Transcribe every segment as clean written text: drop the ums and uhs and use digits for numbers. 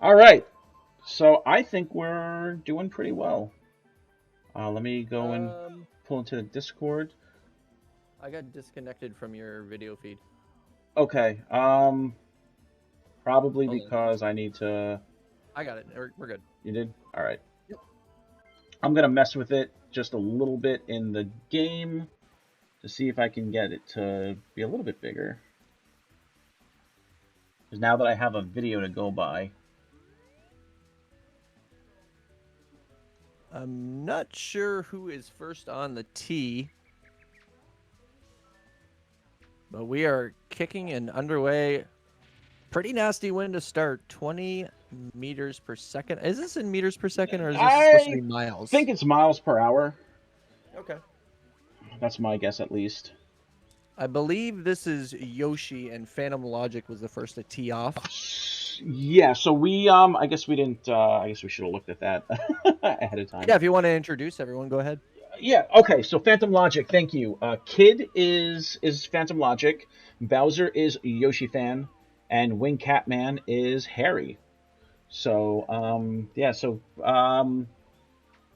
All right. So I think we're doing pretty well. Let me go and Um, pull into the Discord. I got disconnected from your video feed. Okay. Probably Hold on, just because I need to. I got it. We're good. You did? All right. Yep. I'm gonna mess with it just a little bit in the game to see if I can get it to be a little bit bigger. Because now that I have a video to go by. I'm not sure who is first on the tee, but we are kicking and underway. Pretty nasty wind to start. 20 meters per second. Is this in meters per second or is this supposed to I be miles? think it's miles per hour. Okay. That's my guess, at least. I believe this is Yoshi and Phantom Logic was the first to tee off. Yeah, so I guess we didn't I guess we should have looked at that ahead of time. Yeah, if you want to introduce everyone, go ahead. Yeah, okay, so Phantom Logic, thank you. Kid is Phantom Logic, Bowser is Yoshi Fan, and Wingcapman is Harry. So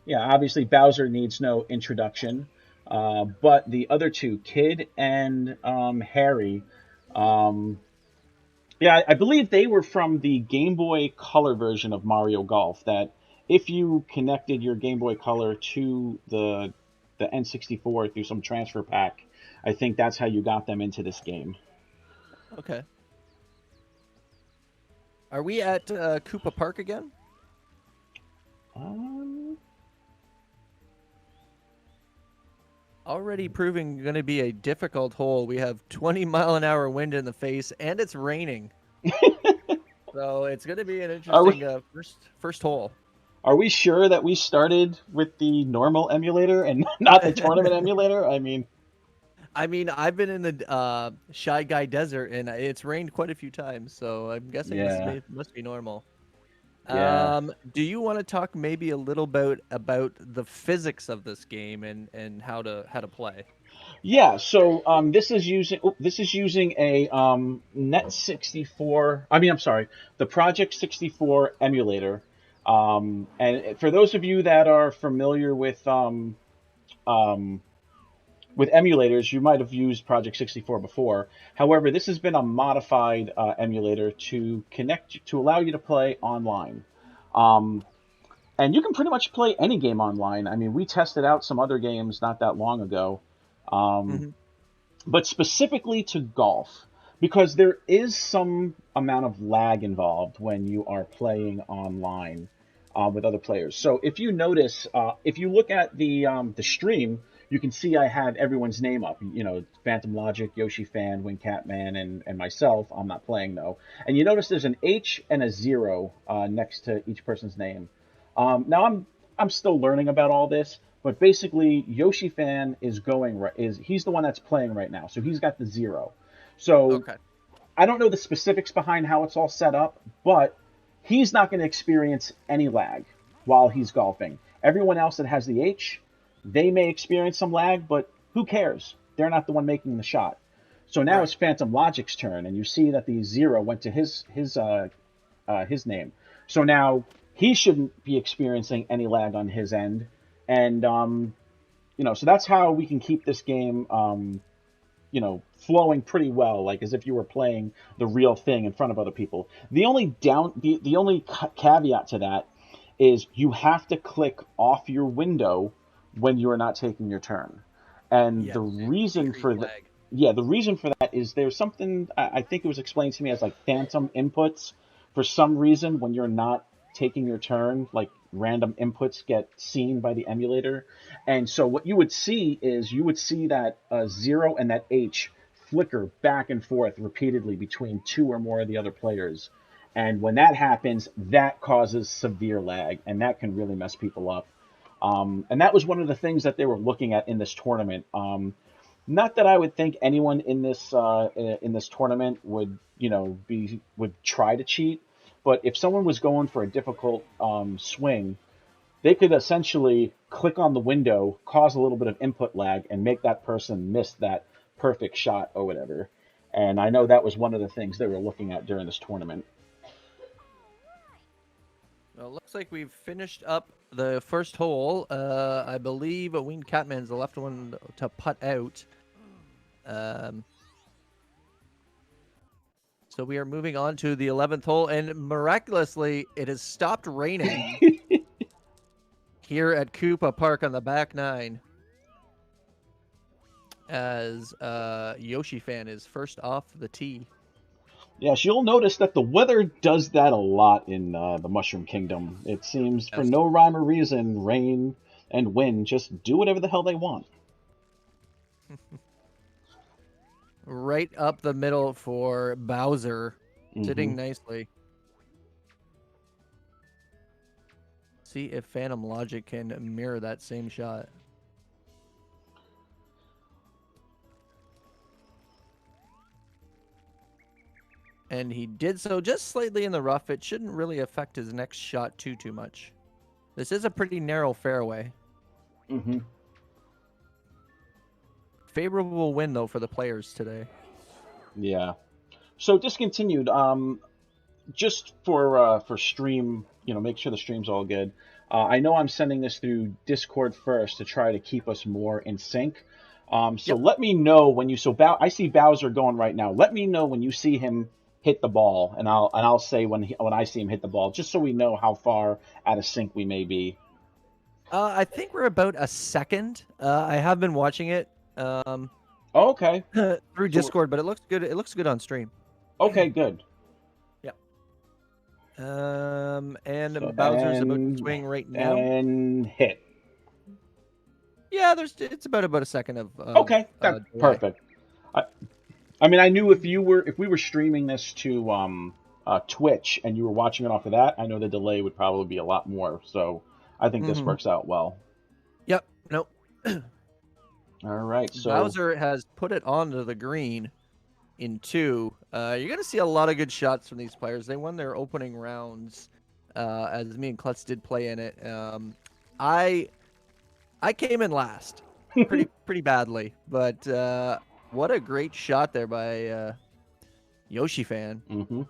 yeah, obviously Bowser needs no introduction. But the other two, Kid and Harry, um, yeah, I believe they were from the Game Boy Color version of Mario Golf. That if you connected your Game Boy Color to the N64 through some transfer pack, I think that's how you got them into this game. Okay. Are we at Koopa Park again? Um, Already proving going to be a difficult hole. We have 20-mile-an-hour wind in the face, and it's raining. So it's going to be an are we interesting first hole. are we sure that we started with the normal emulator and not the tournament emulator? I mean, I mean, I've been in the Shy Guy Desert, and it's rained quite a few times, so I'm guessing yeah, must be normal. yeah. Do you want to talk maybe a little about the physics of this game and how to play? Yeah, so this is using a Net 64. I mean, I'm sorry, the Project 64 emulator. And for those of you that are familiar um, with emulators, you might have used Project 64 before. However, this has been a modified emulator to connect to allow you to play online. Um, and you can pretty much play any game online. I mean, we tested out some other games not that long ago. Um, Hmm. but specifically to golf, because there is some amount of lag involved when you are playing online with other players. So if you notice, if you look at the stream, you can see I have everyone's name up. You know, Phantom Logic, Yoshi Fan, Wingcapman, and myself. I'm not playing though. And you notice there's an H and a zero next to each person's name. Now I'm still learning about all this, but basically Yoshi Fan is going right is he's the one that's playing right now, so he's got the zero. So Okay. I don't know the specifics behind how it's all set up, but he's not going to experience any lag while he's golfing. Everyone else that has the H, they may experience some lag, but who cares? They're not the one making the shot. So now Right. it's Phantom Logic's turn, and you see that the zero went to his name. So now he shouldn't be experiencing any lag on his end, and so that's how we can keep this game, flowing pretty well, like as if you were playing the real thing in front of other people. The only caveat to that is you have to click off your window when you are not taking your turn, and Yeah. the reason Decrease for that. lag. Yeah, the reason for that is there's something I think it was explained to me as like phantom inputs. For some reason, when you're not taking your turn, like random inputs get seen by the emulator. And so what you would see is you would see that zero and that H flicker back and forth repeatedly between two or more of the other players. And when that happens, that causes severe lag, and that can really mess people up. And that was one of the things that they were looking at in this tournament. Not that I would think anyone in this tournament would would try to cheat, but if someone was going for a difficult swing, they could essentially click on the window, cause a little bit of input lag, and make that person miss that perfect shot or whatever. And I know that was one of the things they were looking at during this tournament. So it looks like we've finished up the first hole. I believe Wingcapman's the left one to putt out. So we are moving on to the 11th hole, and miraculously, it has stopped raining here at Koopa Park on the back nine, as YoshiFan is first off the tee. Yes, you'll notice that the weather does that a lot in the Mushroom Kingdom. It seems for Yes. no rhyme or reason, rain and wind just do whatever the hell they want. Right up the middle for Bowser, sitting nicely. See if Phantom Logic can mirror that same shot. And he did so just slightly in the rough. It shouldn't really affect his next shot too much. This is a pretty narrow fairway. Favorable win, though, for the players today. Yeah. So discontinued. Just for stream, make sure the stream's all good. I know I'm sending this through Discord first to try to keep us more in sync. So let me know when you I see Bowser going right now. Let me know when you see him hit the ball, and I'll say when I see him hit the ball, just so we know how far out of sync we may be. I think we're about a second. I have been watching it. Okay. Through Discord, but it looks good. It looks good on stream. Okay, good. Yeah. And Bowser's about to swing right now. And hit. Yeah, it's about a second of okay, that's perfect. I mean, I knew if we were streaming this to Twitch and you were watching it off of that, I know the delay would probably be a lot more. So I think this works out well. Yep. Nope. All right. So Bowser has put it onto the green in 2. You're going to see a lot of good shots from these players. They won their opening rounds, as me and Klutz did play in it. I came in last, pretty badly, but what a great shot there by YoshiFan.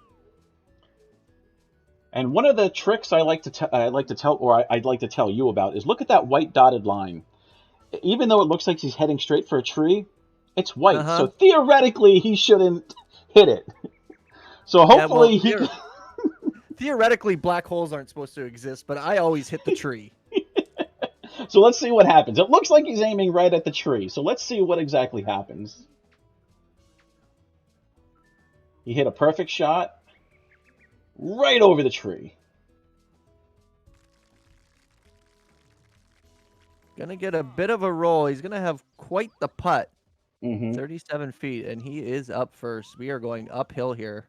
And one of the tricks I'd like to tell you about is look at that white dotted line. Even though it looks like he's heading straight for a tree, it's white. So theoretically, he shouldn't hit it. So hopefully theoretically, black holes aren't supposed to exist, but I always hit the tree. So let's see what happens. It looks like he's aiming right at the tree. So let's see what exactly happens. He hit a perfect shot right over the tree. Gonna get a bit of a roll. He's gonna have quite the putt. 37 feet, and he is up first. We are going uphill here.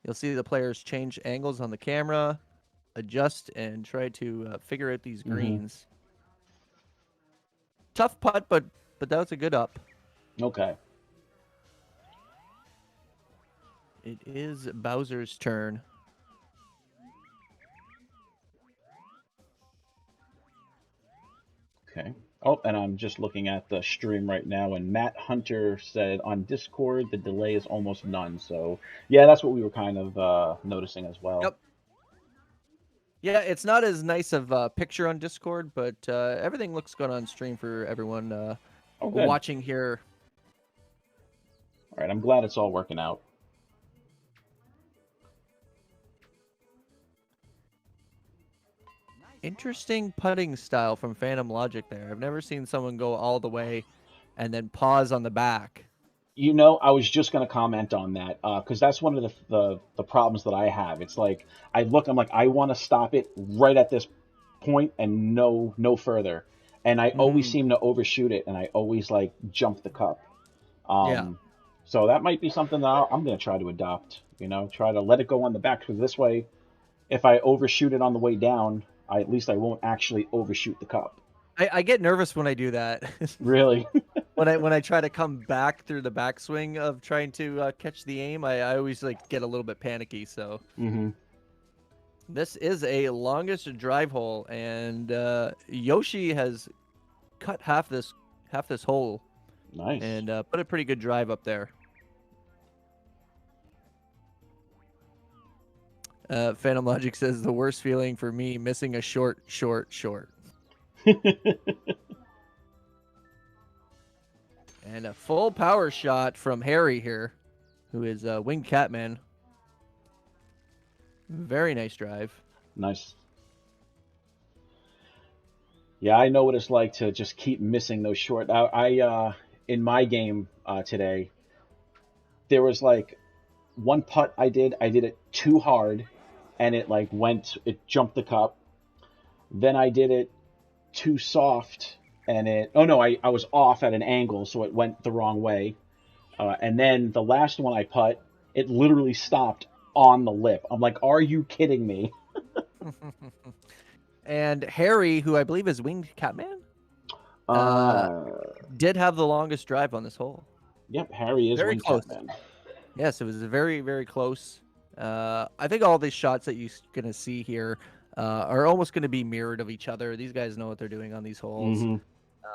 You'll see the players change angles on the camera, adjust, and try to figure out these greens. Tough putt, but that was a good up. Okay. It is Bowser's turn. Okay. Oh, and I'm just looking at the stream right now, and Matt Hunter said on Discord the delay is almost none. So, yeah, that's what we were kind of noticing as well. Yep. Yeah, it's not as nice of a picture on Discord, but everything looks good on stream for everyone watching here. All right, I'm glad it's all working out. Interesting putting style from Phantom Logic there. I've never seen someone go all the way and then pause on the back. I was just going to comment on that because that's one of the problems that I have. It's like I'm like, I want to stop it right at this point and no further. And I always seem to overshoot it, and I always like jump the cup. So that might be something that I'm going to try to adopt. Try to let it go on the back, because this way, if I overshoot it on the way down, at least I won't actually overshoot the cup. I get nervous when I do that. Really? when I try to come back through the backswing of trying to catch the aim, I always get a little bit panicky. So this is a longest drive hole, and Yoshi has cut half this hole. Nice. And put a pretty good drive up there. Phantom Logic says the worst feeling for me missing a short. And a full power shot from Harry here, who is Wingcapman. Very nice drive. Nice. Yeah, I know what it's like to just keep missing those short. In my game today, there was like one putt I did it too hard, and it jumped the cup. Then I did it too soft, and oh no, I was off at an angle, so it went the wrong way. And then the last one I putt, it literally stopped on the lip. I'm like, are you kidding me? And Harry, who I believe is Wingcapman, Uh, did have the longest drive on this hole. yep, Harry is Very close. Wingcapman. Yes, it was very, very close. I think all these shots that you're going to see here are almost going to be mirrored of each other. These guys know what they're doing on these holes.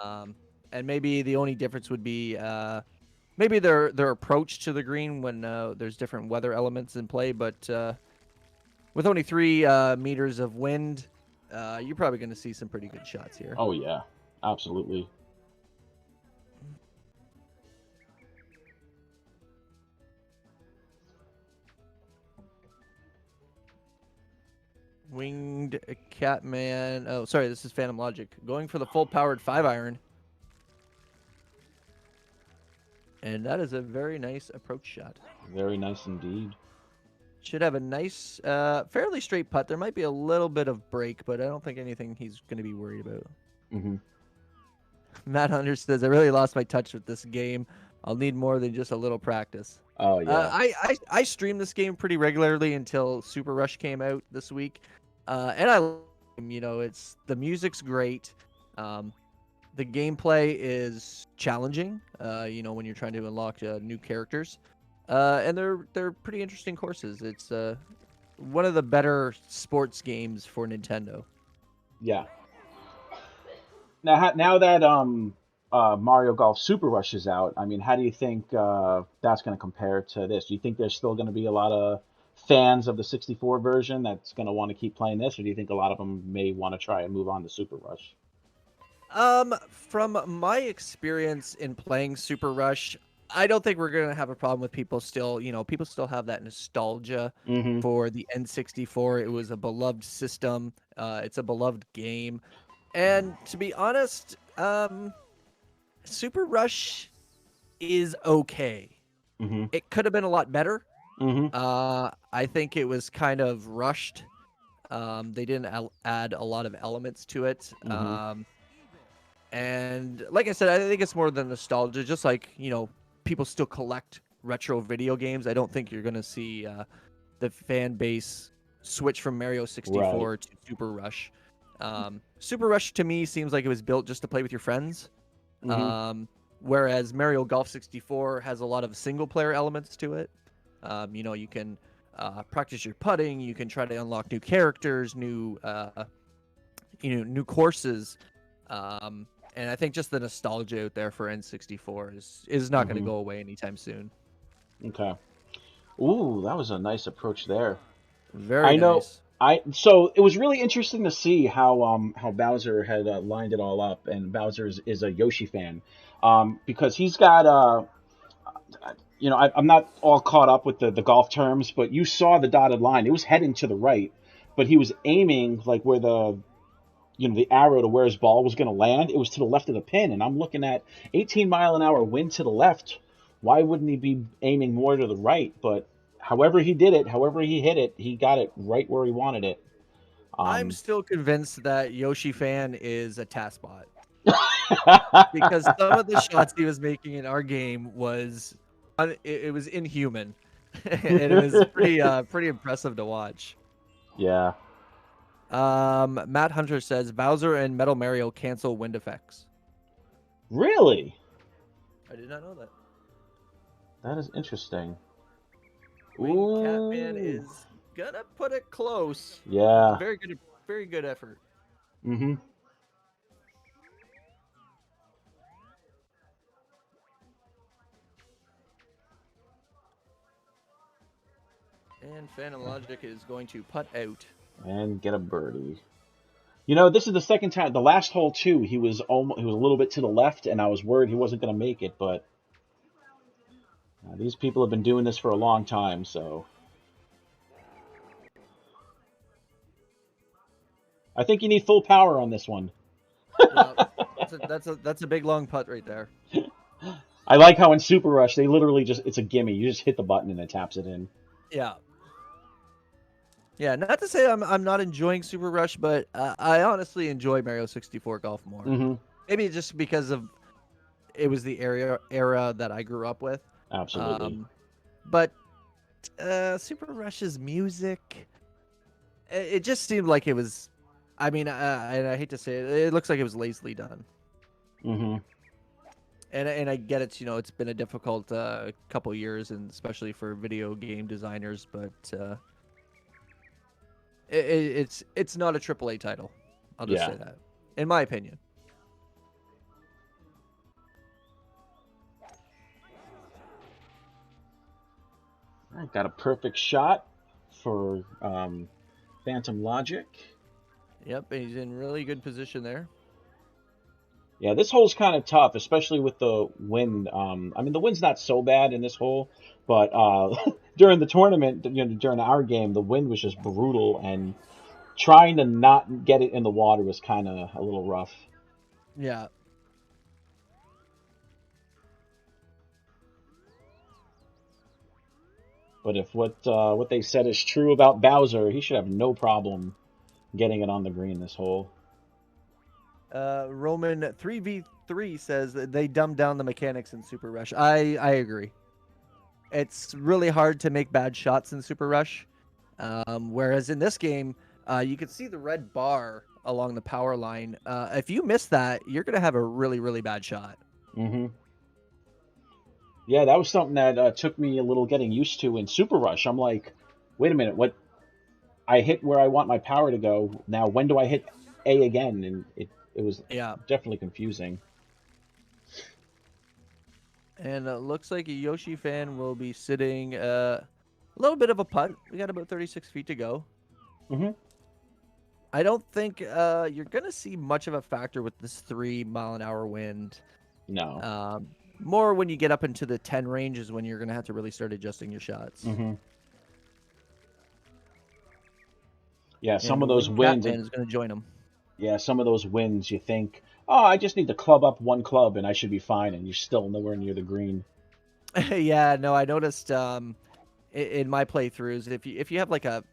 And maybe the only difference would be maybe their approach to the green when there's different weather elements in play. But with only 3 meters of wind, you're probably going to see some pretty good shots here. Oh yeah, absolutely. Winged Catman. Oh, sorry, this is Phantom Logic. Going for the full powered 5-iron. And that is a very nice approach shot. Very nice indeed. Should have a nice, fairly straight putt. There might be a little bit of break, but I don't think anything he's going to be worried about. Mm-hmm. Matt Hunter says, I really lost my touch with this game. I'll need more than just a little practice. Oh yeah. I streamed this game pretty regularly until Super Rush came out this week. And it's the music's great. The gameplay is challenging, when you're trying to unlock new characters. And they're pretty interesting courses. It's one of the better sports games for Nintendo. Yeah. Now that Mario Golf Super Rush is out, I mean, how do you think that's going to compare to this? Do you think there's still going to be a lot of fans of the 64 version that's going to want to keep playing this, or do you think a lot of them may want to try and move on to Super Rush? From my experience in playing Super Rush, I don't think we're gonna have a problem with people still. People still have that nostalgia Mm-hmm. for the N64. It was a beloved system. It's a beloved game, and to be honest, Super Rush is okay. Mm-hmm. It could have been a lot better. Mm-hmm. I think it was kind of rushed. They didn't add a lot of elements to it. Mm-hmm. And like I said, I think it's more than nostalgia. Just like, people still collect retro video games. I don't think you're going to see the fan base switch from Mario 64 Right. to Super Rush. Super Rush to me seems like it was built just to play with your friends. Mm-hmm. Whereas Mario Golf 64 has a lot of single player elements to it. You can practice your putting. You can try to unlock new characters, new courses. And I think just the nostalgia out there for N64 is not going to Mm-hmm. go away anytime soon. Okay. Ooh, that was a nice approach there. Very I know. nice. So it was really interesting to see how Bowser had lined it all up, and Bowser is a Yoshi fan, because he's got I'm not all caught up with the golf terms, but you saw the dotted line. It was heading to the right, but he was aiming like where the arrow to where his ball was going to land. It was to the left of the pin, and I'm looking at 18-mile-an-hour wind to the left. Why wouldn't he be aiming more to the right? But however he did it, however he hit it, he got it right where he wanted it. I'm still convinced that YoshiFan is a task bot because some of the shots he was making in our game was it was inhuman, and it was pretty impressive to watch. Yeah. Matt Hunter says Bowser and Metal Mario cancel wind effects. Really? I did not know that. That is interesting. Wingcapman Ooh. is gonna put it close. Yeah. Very good effort. Mm-hmm. And Phantom Logic is going to putt out. and get a birdie. You know, this is the second time. The last hole too, he was a little bit to the left, and I was worried he wasn't going to make it. But these people have been doing this for a long time, so I think you need full power on this one. Yeah, that's a big long putt right there. I like how in Super Rush they literally it's a gimme. You just hit the button and it taps it in. Yeah. Yeah, not to say I'm not enjoying Super Rush, but I honestly enjoy Mario 64 Golf more. Mm-hmm. Maybe just because of it was the era that I grew up with. Absolutely. But Super Rush's music, it just seemed like it was. I mean, and I hate to say it, it looks like it was lazily done. Mm-hmm. And I get it. You know, it's been a difficult couple years, and especially for video game designers. But it's not a AAA title. I'll just say that, in my opinion. I got a perfect shot for Phantom Logic. Yep, and he's in really good position there. Yeah, this hole's kind of tough, especially with the wind. I mean, the wind's not so bad in this hole, but during the tournament, during our game, the wind was just brutal, and trying to not get it in the water was kind of a little rough. Yeah. But if what they said is true about Bowser, he should have no problem getting it on the green this hole. Roman 3v3 says that they dumbed down the mechanics in Super Rush. I agree. It's really hard to make bad shots in Super Rush. Whereas in this game, you can see the red bar along the power line. If you miss that, you're going to have a really, really bad shot. Mm-hmm. Yeah, that was something that took me a little getting used to in Super Rush. I'm like, wait a minute, what? I hit where I want my power to go. Now, when do I hit A again? And it was definitely confusing. And it looks like a Yoshi fan will be sitting a little bit of a putt. We got about 36 feet to go. Mm-hmm. I don't think you're going to see much of a factor with this 3-mile-an-hour wind. No. More when you get up into the 10 range is when you're going to have to really start adjusting your shots. Mm-hmm. Yeah, some of those winds is going to join them. Yeah, some of those winds you think, oh, I just need to club up one club and I should be fine, and you're still nowhere near the green. Yeah, no, I noticed in my playthroughs, if you have like a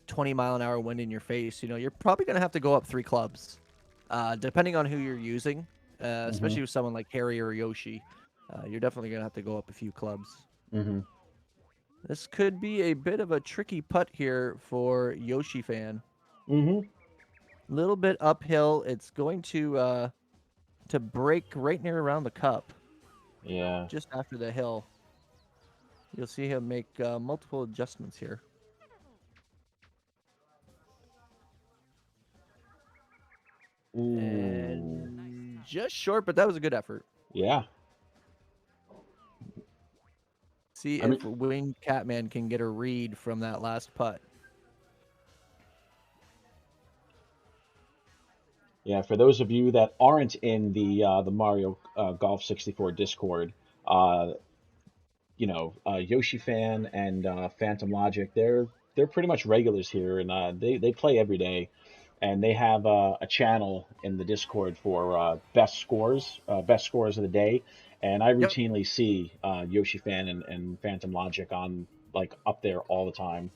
20-mile-an-hour wind in your face, you're probably going to have to go up 3 clubs, depending on who you're using, especially with someone like Harry or Yoshi. You're definitely going to have to go up a few clubs. Mm-hmm. This could be a bit of a tricky putt here for Yoshi fan. Mm-hmm. Little bit uphill. It's going to break right near around the cup. Yeah. Just after the hill. You'll see him make multiple adjustments here. Ooh. And just short, but that was a good effort. Yeah. See if Wingcapman can get a read from that last putt. Yeah, for those of you that aren't in the Mario Golf 64 Discord, Yoshi Fan and Phantom Logic, they're pretty much regulars here, and they play every day, and they have a channel in the Discord for best scores of the day, and I routinely see Yoshi Fan and Phantom Logic on like up there all the time.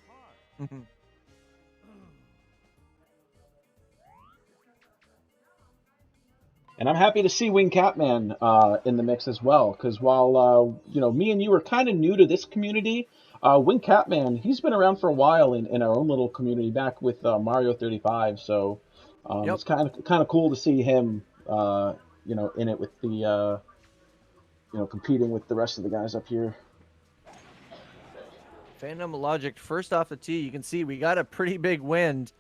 And I'm happy to see Wingcapman in the mix as well, because while me and you are kind of new to this community, Wingcapman, he's been around for a while in our own little community back with Mario 35. So it's kind of cool to see him in it with the competing with the rest of the guys up here. Phantom Logic first off the tee. You can see we got a pretty big wind.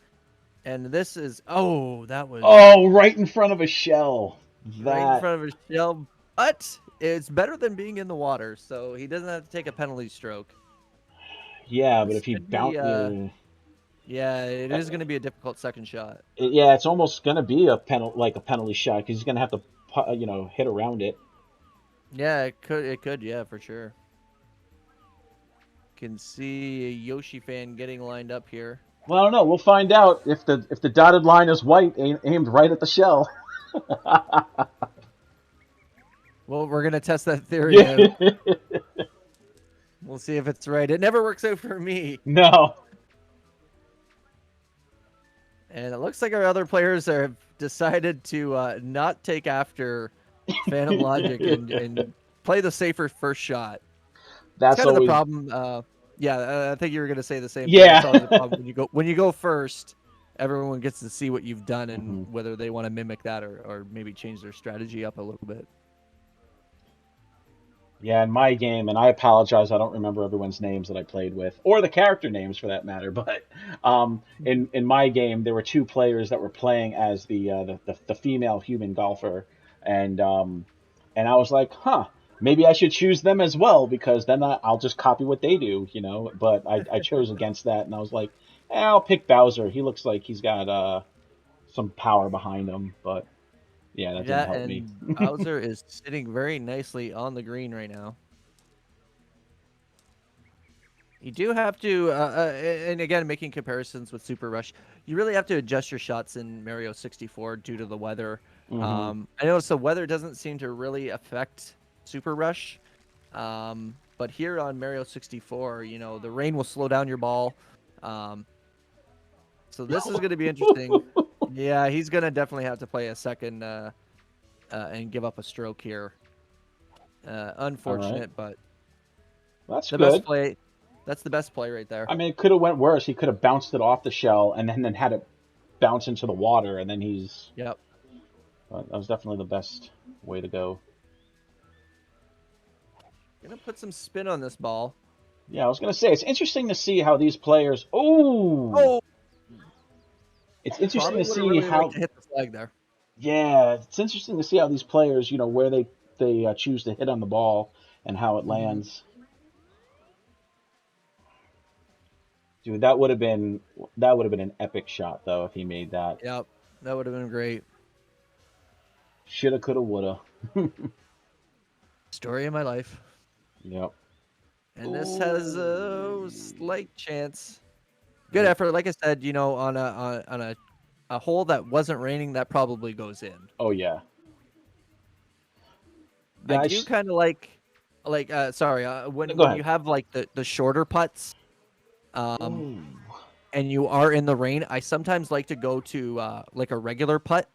And this is that was right in front of a shell. Right in front of a shell, but it's better than being in the water, so he doesn't have to take a penalty stroke. Yeah, but This if he could be, bounce, yeah, yeah, it is going to be a difficult second shot. yeah, it's almost gonna be a penalty shot because he's gonna have to, hit around it. Yeah, it could, yeah, for sure. Can see a Yoshi fan getting lined up here. Well, I don't know. We'll find out if the dotted line is white, aimed right at the shell. Well, we're going to test that theory Yeah. out. We'll see if it's right. It never works out for me. No. And it looks like our other players have decided to not take after Phantom Logic and play the safer first shot. It's That's kind of the always. problem. Yeah, I think you were going to say the same thing. It's Yeah. always a problem when you go first. Everyone gets to see what you've done and Hmm. whether they want to mimic that or maybe change their strategy up a little bit. Yeah, in my game, and I apologize, I don't remember everyone's names that I played with, or the character names for that matter. But in my game, there were two players that were playing as the female human golfer, and and I was like, huh, maybe I should choose them as well because then I'll just copy what they do, you know. But I chose against that, and I was like, I'll pick Bowser. He looks like he's got some power behind him, but yeah, that didn't Yeah, help me. and Bowser is sitting very nicely on the green right now. You do have to, and again, making comparisons with Super Rush, you really have to adjust your shots in Mario 64 due to the weather. Hmm. I noticed the weather doesn't seem to really affect Super Rush, but here on Mario 64, the rain will slow down your ball. Um, so this is going to be interesting. Yeah, he's going to definitely have to play a second and give up a stroke here. All right, Unfortunate, but that's the best good. play. That's the best play right there. I mean, it could have went worse. He could have bounced it off the shell and then had it bounce into the water, and then he's. Yep. That was definitely the best way to go. Gonna put some spin on this ball. Yeah, I was gonna say it's interesting to see how these players. Oh, Oh, it's interesting probably to would have see really liked how. to hit the flag there. Yeah, it's interesting to see how these players, where they choose to hit on the ball and how it Hmm. lands. Dude, that would have been an epic shot though if he made that. Yep, that would have been great. Shoulda, coulda, woulda. Story of my life. Yep. And this has a Ooh. slight chance. Good Yep. effort. Like I said, on a hole that wasn't raining, that probably goes in. Oh yeah. I do Guys, kind of like sorry, no, when go when you ahead. have like the shorter putts, um, Ooh. and you are in the rain, I sometimes like to go to like a regular putt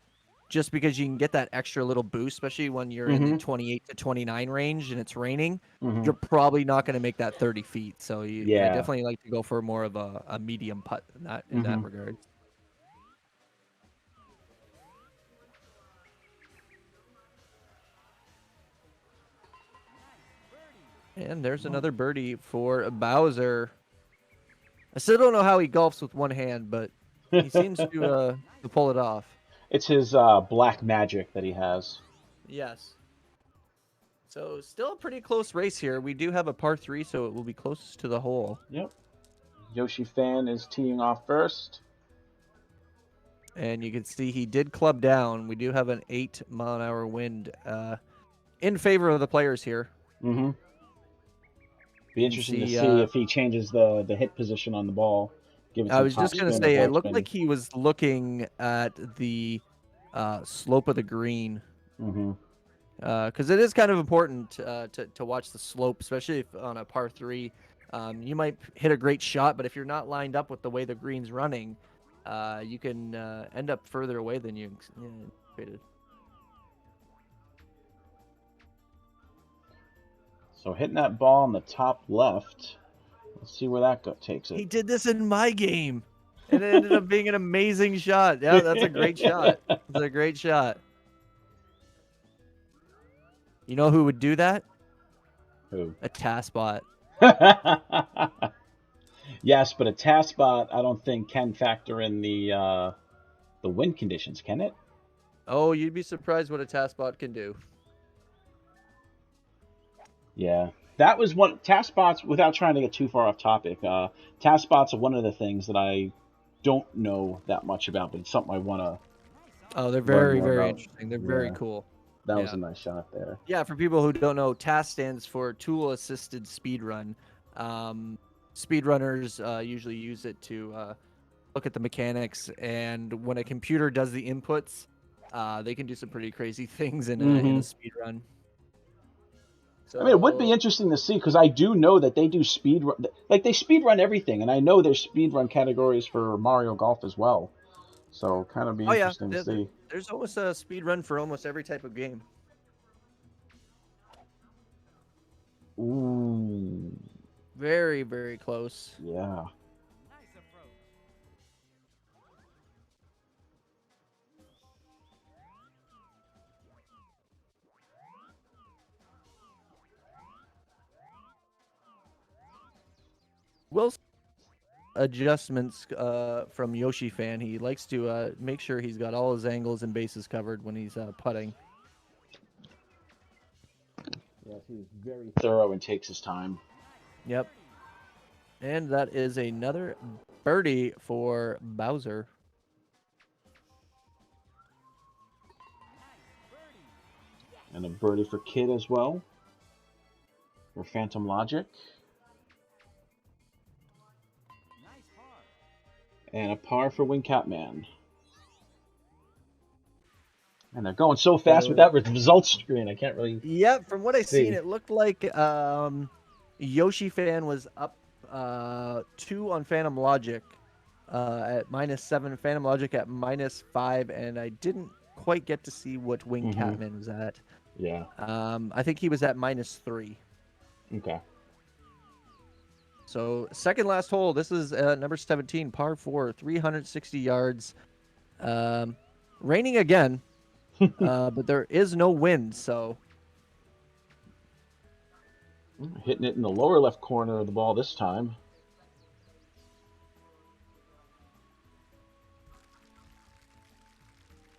just because you can get that extra little boost, especially when you're in the Mm-hmm. 28 to 29 range and it's raining. Mm-hmm. You're probably not going to make that 30 feet. So I Yeah. definitely like to go for more of a medium putt in that Mm-hmm. regard. And there's Well, another birdie for Bowser. I still don't know how he golfs with one hand, but he seems to pull it off. it's his black magic that he has. Yes. So still a pretty close race here. We do have a par three, so it will be closest to the hole. Yep. Yoshi Fan is teeing off first. And you can see he did club down. We do have an 8-mile-an-hour wind in favor of the players here. Mm-hmm. Be You can interesting to see. see if he changes the hit position on the ball, give it I some was top just gonna spin or say it back looked spin. like he was looking at the slope of the green Mm-hmm. because it is kind of important to watch the slope, especially if on a par three. You might hit a great shot, but if you're not lined up with the way the green's running, you can end up further away than you anticipated. So hitting that ball on the top left. Let's see where that takes it. He did this in my game, and it ended up being an amazing shot. Yeah, that's a great shot. That's a great shot. You know who would do that? Who? A Taskbot. Yes, but a task spot I don't think can factor in the wind conditions, can it? Oh, you'd be surprised what a Taskbot can do. Yeah. that was one task bots. Without trying to get too far off topic, task bots are one of the things that I don't know that much about, but it's something I want to Oh, they're learn very, more very about. interesting. They're very Yeah, cool. that was Yeah. a nice shot there. Yeah, for people who don't know, TAS stands for Tool Assisted Speedrun. Speedrunners usually use it to look at the mechanics, and when a computer does the inputs, they can do some pretty crazy things in Hmm. a speedrun. I mean, it would be So, interesting to see because I do know that they do speed run, like they speed run everything, and I know there's speed run categories for Mario Golf as well. So kind of be oh yeah, interesting to see. there's almost a speedrun for almost every type of game. Ooh, Very, very close. yeah. Will adjustments from YoshiFan. He likes to make sure he's got all his angles and bases covered when he's putting. Yes, he's very thorough and takes his time. Yep. And that is another birdie for Bowser. And a birdie for Kid as well. For Phantom Logic. And a par for Wingcapman. And they're going so fast with that results screen, I can't really Yep, from what I seen, see. it looked like YoshiFan was up 2 on Phantom Logic at -7, Phantom Logic at -5, and I didn't quite get to see what Mm-hmm. Wingcapman was at. Yeah. I think he was at -3. Okay. So second last hole. This is number 17, par 4, 360 yards. Raining again, but there is no wind, so Hitting it in the lower left corner of the ball this time.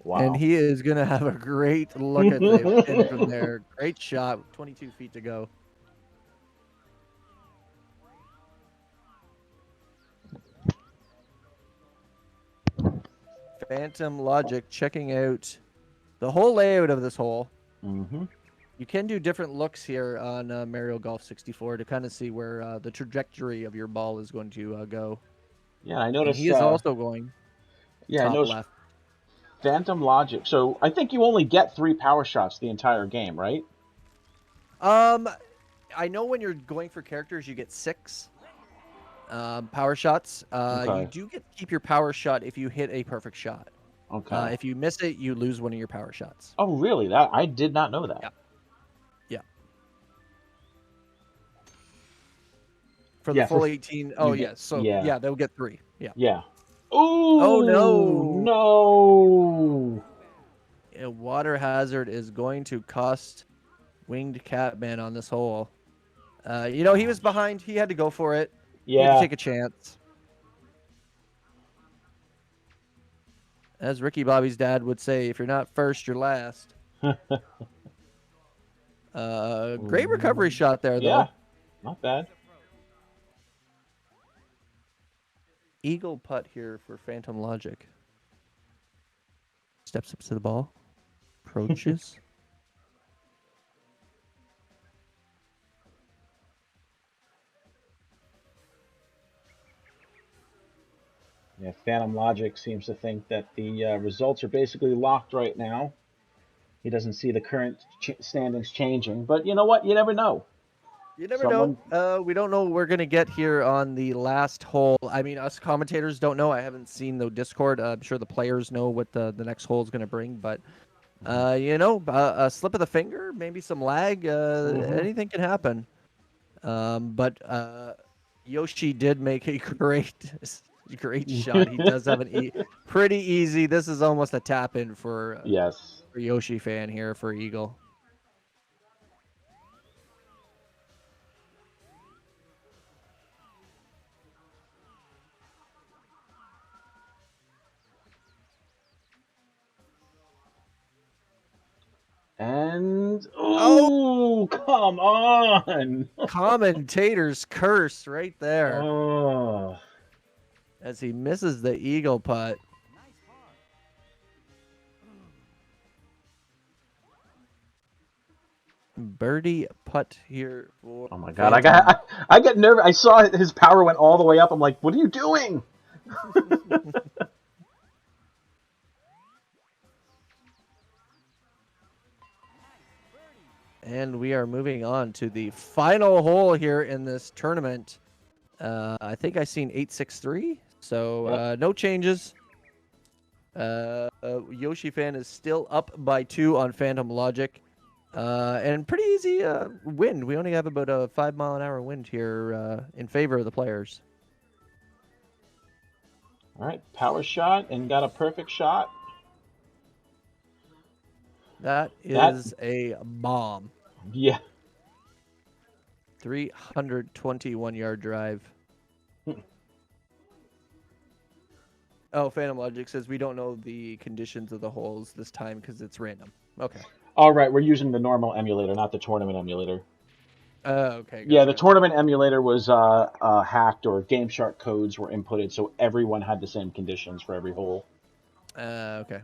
and Wow. he is gonna have a great look at the pin from there. Great shot, 22 feet to go. Phantom Logic checking out the whole layout of this hole. Mm-hmm. You can do different looks here on Mario Golf 64 to kind of see where the trajectory of your ball is going to go. Yeah, I And he noticed. is also going Yeah, I top noticed left. Phantom Logic. So I think you only get 3 power shots the entire game, right? Um, I know when you're going for characters, you get 6 power shots. You Okay. do get to keep your power shot if you hit a perfect shot. Okay. If you miss it, you lose one of your power shots. Oh, really? That I did not know that. Yeah. Yeah. For the Yeah, full 18. Oh, you get yeah. So, yeah. yeah, they'll get 3. Yeah. Yeah. Oh, Ooh, no. no. A water hazard is going to cost Wingcapman on this hole. He was behind. He had to go for it. He had to Yeah. take a chance. As Ricky Bobby's dad would say, if you're not first, you're last. Great recovery shot there, Yeah. though. Not bad. Eagle putt here for Phantom Logic. Steps up to the ball. Approaches. Yeah, Phantom Logic seems to think that the results are basically locked right now. He doesn't see the current standings changing, but you know what? You never know. You never know. Someone. We don't know what we're going to get here on the last hole. I mean, us commentators don't know. I haven't seen the Discord. I'm sure the players know what the next hole is going to bring, but a slip of the finger, maybe some lag, Mm-hmm. anything can happen. But Yoshi did make a great shot. He does have pretty easy. This is almost a tap in Yes. for YoshiFan here for Eagle. And Oh, oh, come on! commentator's curse right there Oh, as he misses the eagle putt. Birdie putt here for oh my God! Phantom. I get nervous. I saw his power went all the way up. I'm like, what are you doing? And we are moving on to the final hole here in this tournament. I think I seen 863, so Yep. no changes. YoshiFan is still up by 2 on Phantom Logic. And pretty easy wind. We only have about a 5-mile-an-hour wind here in favor of the players. All right, power shot and got a perfect shot. That That is a bomb. yeah. 321-yard drive. Oh, Phantom Logic says we don't know the conditions of the holes this time because it's random. Okay. All right, we're using the normal emulator, not the tournament emulator. Okay, Yeah, gotcha, the gotcha. tournament emulator was hacked, or GameShark codes were inputted, so everyone had the same conditions for every hole. Okay.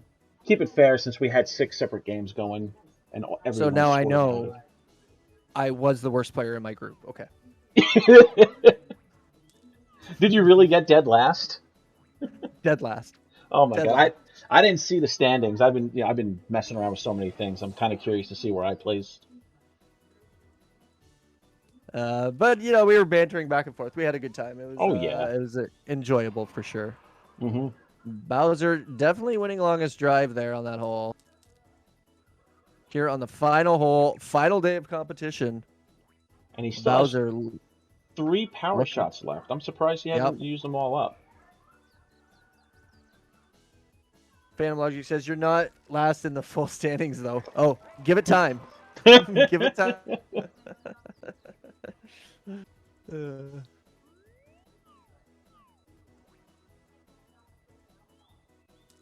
Keep it fair, since we had 6 separate games going, and So everyone now I scored know counted. I was the worst player in my group. Okay. Did you really get dead last? Dead last. Oh my Dead God, last. I didn't see the standings. I've been messing around with so many things. I'm kind of curious to see where I placed. But we were bantering back and forth. We had a good time. Oh yeah. It was enjoyable for sure. Hmm. Bowser definitely winning longest drive there on that hole. Here on the final hole, final day of competition. And he still has Bowser 3 power looking. shots left. I'm surprised he Yep. hasn't used them all up. Phantom Logic says you're not last in the full standings though. Oh, give it time. Give it time.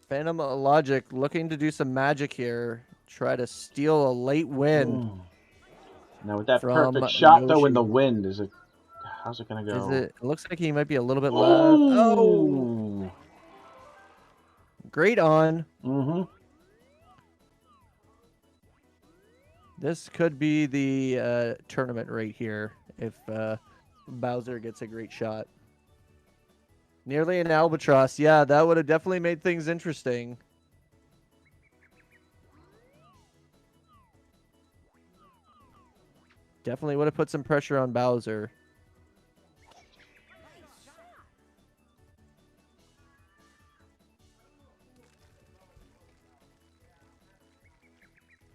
Phantom Logic looking to do some magic here. Try to steal a late win Mm. Now with that from perfect shot though in the Yoshi. wind, how's it gonna Is go? it? It looks like he might be a little bit left. Oh, Oh. great on. Mm-hmm. This could be the tournament right here if Bowser gets a great shot. Nearly an albatross. Yeah, that would have definitely made things interesting. Definitely would have put some pressure on Bowser.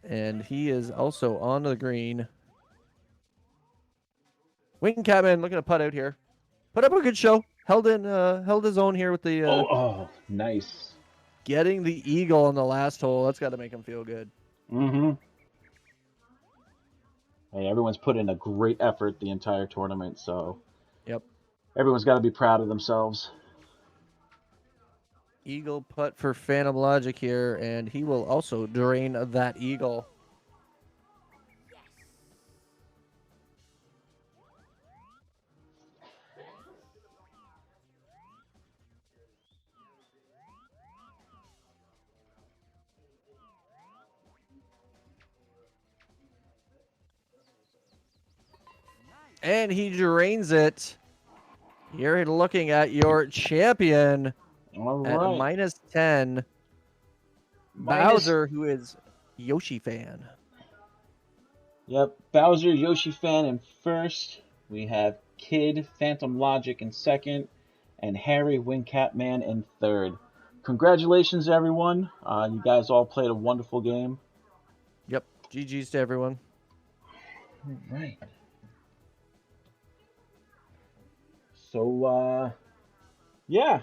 And he is also on the green. Wingcapman looking to putt out here. Put up a good show. Held his own here with the Oh, nice. getting the eagle on the last hole. That's got to make him feel good. Mm-hmm. Hey, everyone's put in a great effort the entire tournament, so Yep. everyone's got to be proud of themselves. Eagle putt for Phantom Logic here, and he will also drain that eagle. And he drains it. You're looking at your champion All at right. -10. Minus. Bowser, who is YoshiFan. Yep. Bowser, YoshiFan in first. We have Kid, Phantom Logic in second, and Harry, Wingcapman in third. Congratulations, everyone. You guys all played a wonderful game. Yep. GG's to everyone. All right. So, yeah.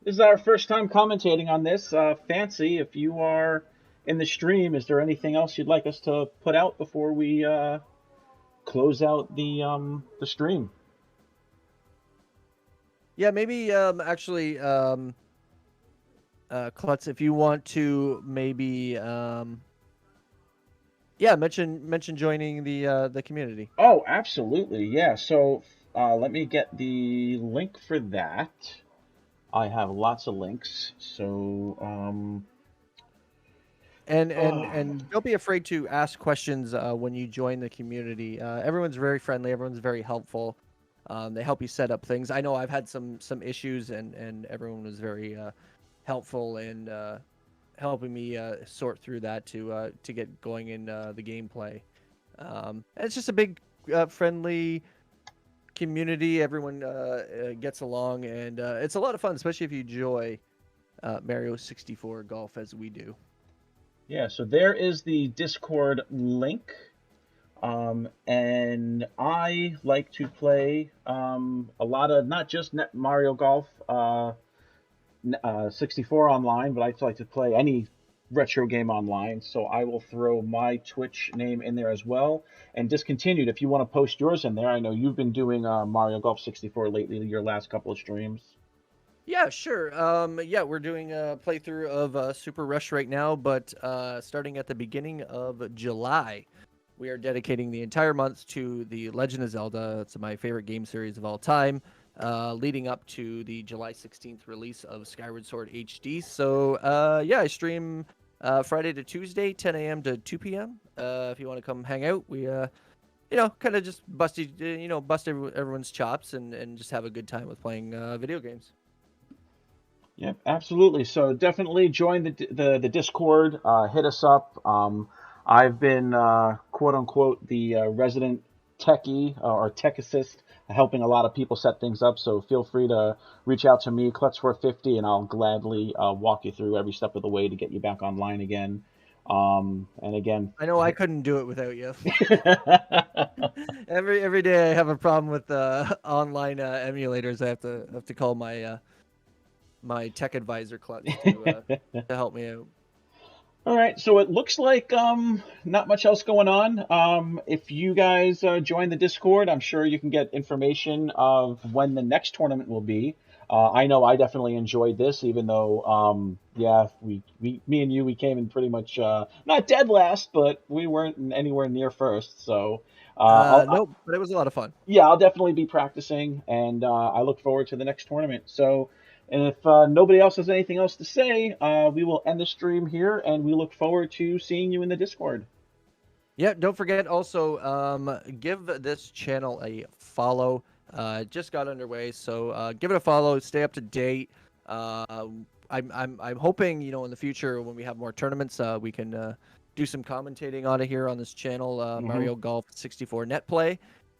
This is our first time commentating on this. Fancy, if you are in the stream, is there anything else you'd like us to put out before we close out the stream? Yeah, maybe actually Klutz, if you want to maybe Yeah, mention joining the community. Oh, absolutely. Yeah. So let me get the link for that. I have lots of links. So, oh, And don't be afraid to ask questions when you join the community. Everyone's very friendly. Everyone's very helpful. They help you set up things. I know I've had some issues, and everyone was very helpful in helping me sort through that to get going in the gameplay. And it's just a big friendly community. Everyone gets along, and it's a lot of fun, especially if you enjoy Mario 64 Golf as we do. yeah. So there is the Discord link. And I like to play a lot of not just Mario Golf 64 online, but I like to play any retro game online. So I will throw my Twitch name in there as well. And discontinued, if you want to post yours in there, I know you've been doing Mario Golf 64 lately, your last couple of streams. Yeah, sure. Yeah, we're doing a playthrough of Super Rush right now, but starting at the beginning of July, we are dedicating the entire month to the Legend of Zelda. It's my favorite game series of all time, leading up to the July 16th release of Skyward Sword HD. So, yeah, I stream Friday to Tuesday, 10 a.m. to 2 p.m. If you want to come hang out, we kind of just bust everyone's chops and just have a good time with playing video games. Yep, absolutely. So definitely join the Discord. Hit us up. I've been quote unquote the resident techie or tech assist, helping a lot of people set things up. So feel free to reach out to me, Klutz450, and I'll gladly walk you through every step of the way to get you back online again. And again, I know I couldn't do it without you. Every day I have a problem with online emulators. I have to call my tech advisor Klutz to help me out. All right, so it looks like not much else going on. If you guys join the Discord, I'm sure you can get information of when the next tournament will be. I know I definitely enjoyed this, even though, yeah, me and you, we came in pretty much not dead last, but we weren't anywhere near first. So, Nope, but it was a lot of fun. yeah, I'll definitely be practicing, and I look forward to the next tournament. So, and if nobody else has anything else to say, we will end the stream here, and we look forward to seeing you in the Discord. Yeah, don't forget also give this channel a follow. It just got underway, so give it a follow. Stay up to date. Uh, I'm hoping in the future when we have more tournaments, we can do some commentating on it here on this channel, Hmm. Mario Golf 64 Netplay,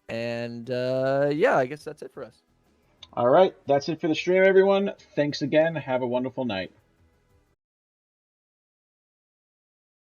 and yeah, I guess that's it for us. All right, that's it for the stream, everyone. Thanks again. Have a wonderful night.